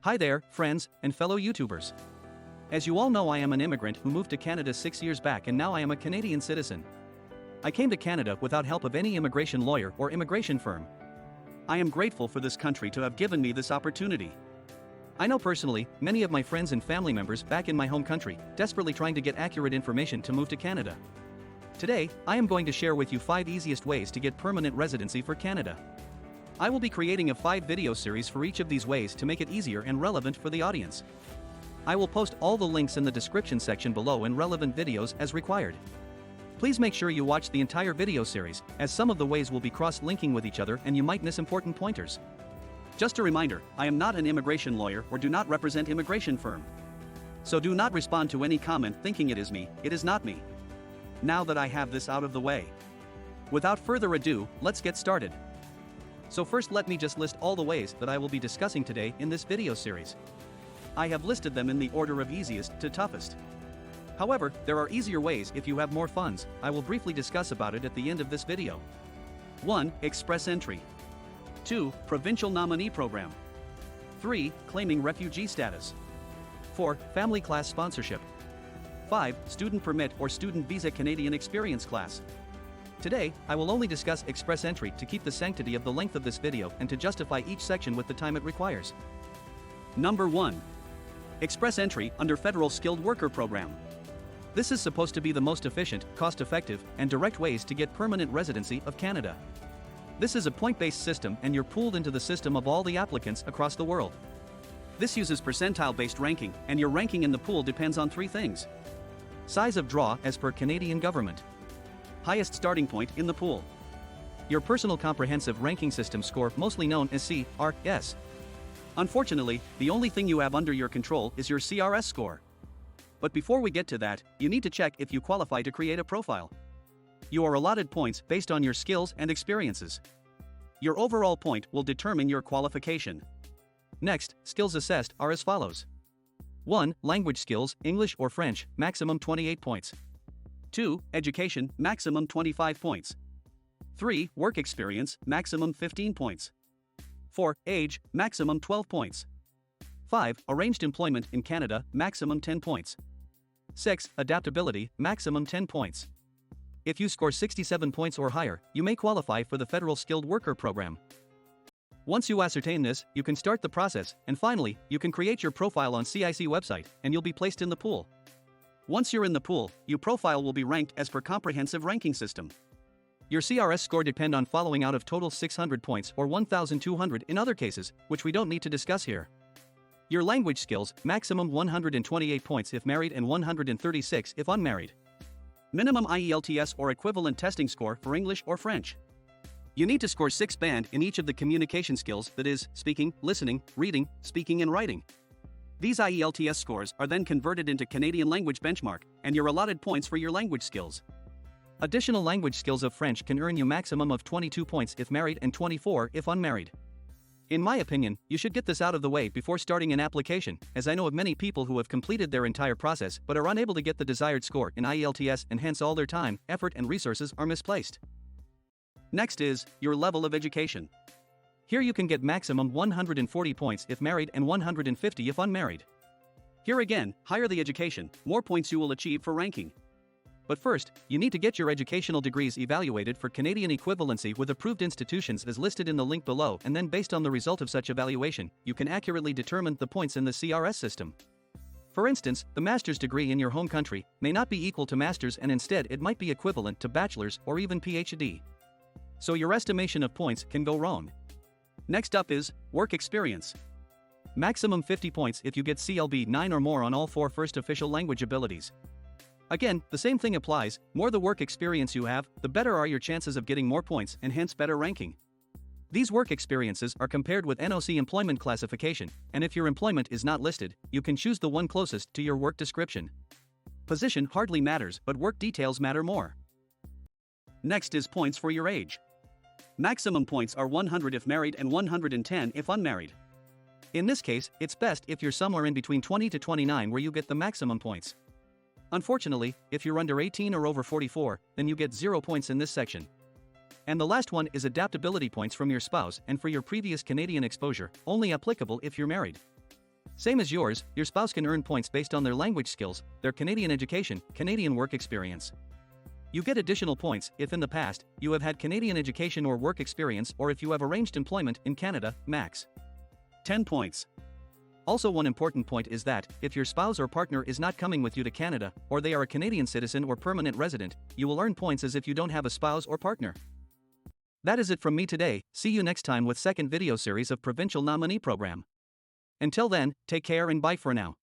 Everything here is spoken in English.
Hi there, friends and fellow YouTubers. As you all know, I am an immigrant who moved to Canada 6 years back, and now I am a Canadian citizen. I came to Canada without help of any immigration lawyer or immigration firm. I am grateful for this country to have given me this opportunity. I know personally many of my friends and family members back in my home country, desperately trying to get accurate information to move to Canada. Today, I am going to share with you 5 easiest ways to get permanent residency for Canada. I will be creating a 5-video series for each of these ways to make it easier and relevant for the audience. I will post all the links in the description section below and relevant videos as required. Please make sure you watch the entire video series, as some of the ways will be cross-linking with each other and you might miss important pointers. Just a reminder, I am not an immigration lawyer or do not represent immigration firm. So do not respond to any comment thinking it is me, it is not me. Now that I have this out of the way. Without further ado, let's get started. So first, let me just list all the ways that I will be discussing today in this video series. I have listed them in the order of easiest to toughest. However, there are easier ways if you have more funds. I will briefly discuss about it at the end of this video. 1. Express entry. 2. Provincial nominee program. 3. Claiming refugee status. 4. Family class sponsorship. 5. Student permit or student visa Canadian experience class. Today, I will only discuss express entry to keep the sanctity of the length of this video and to justify each section with the time it requires. Number 1. Express entry under Federal Skilled Worker Program. This is supposed to be the most efficient, cost-effective, and direct ways to get permanent residency of Canada. This is a point-based system and you're pooled into the system of all the applicants across the world. This uses percentile-based ranking, and your ranking in the pool depends on 3 things. Size of draw as per Canadian government. Highest starting point in the pool. Your personal comprehensive ranking system score, mostly known as CRS. Unfortunately, the only thing you have under your control is your CRS score. But before we get to that, you need to check if you qualify to create a profile. You are allotted points based on your skills and experiences. Your overall point will determine your qualification. Next, skills assessed are as follows. 1. Language skills, English or French, maximum 28 points. 2. Education, maximum 25 points. 3. Work experience, maximum 15 points. 4. Age, maximum 12 points. 5. Arranged employment in Canada, maximum 10 points. 6. Adaptability, maximum 10 points. If you score 67 points or higher, you may qualify for the Federal Skilled Worker Program. Once you ascertain this, you can start the process, and finally, you can create your profile on CIC website, and you'll be placed in the pool. Once you're in the pool, your profile will be ranked as per comprehensive ranking system. Your CRS score depend on following out of total 600 points or 1,200 in other cases, which we don't need to discuss here. Your language skills, maximum 128 points if married and 136 if unmarried. Minimum IELTS or equivalent testing score for English or French. You need to score 6 band in each of the communication skills, that is, speaking, listening, reading, speaking and writing. These IELTS scores are then converted into Canadian language benchmark, and you're allotted points for your language skills. Additional language skills of French can earn you maximum of 22 points if married and 24 if unmarried. In my opinion, you should get this out of the way before starting an application, as I know of many people who have completed their entire process but are unable to get the desired score in IELTS, and hence all their time, effort and resources are misplaced. Next is your level of education. Here you can get maximum 140 points if married and 150 if unmarried. Here again, higher the education, more points you will achieve for ranking. But first, you need to get your educational degrees evaluated for Canadian equivalency with approved institutions as listed in the link below, and then based on the result of such evaluation, you can accurately determine the points in the CRS system. For instance, the master's degree in your home country may not be equal to master's, and instead it might be equivalent to bachelor's or even PhD. So your estimation of points can go wrong. Next up is work experience. Maximum 50 points if you get CLB 9 or more on all 4 first official language abilities. Again, the same thing applies. More the work experience you have, the better are your chances of getting more points and hence better ranking. These work experiences are compared with NOC employment classification, and if your employment is not listed, you can choose the one closest to your work description. Position hardly matters, but work details matter more. Next is points for your age. Maximum points are 100 if married and 110 if unmarried. In this case, it's best if you're somewhere in between 20 to 29 where you get the maximum points. Unfortunately, if you're under 18 or over 44, then you get 0 points in this section. And the last one is adaptability points from your spouse and for your previous Canadian exposure, only applicable if you're married. Same as yours, your spouse can earn points based on their language skills, their Canadian education, Canadian work experience. You get additional points if in the past you have had Canadian education or work experience, or if you have arranged employment in Canada, max 10 points. Also, one important point is that if your spouse or partner is not coming with you to Canada, or they are a Canadian citizen or permanent resident, you will earn points as if you don't have a spouse or partner. That is it from me today. See you next time with second video series of Provincial Nominee Program. Until then, take care and bye for now.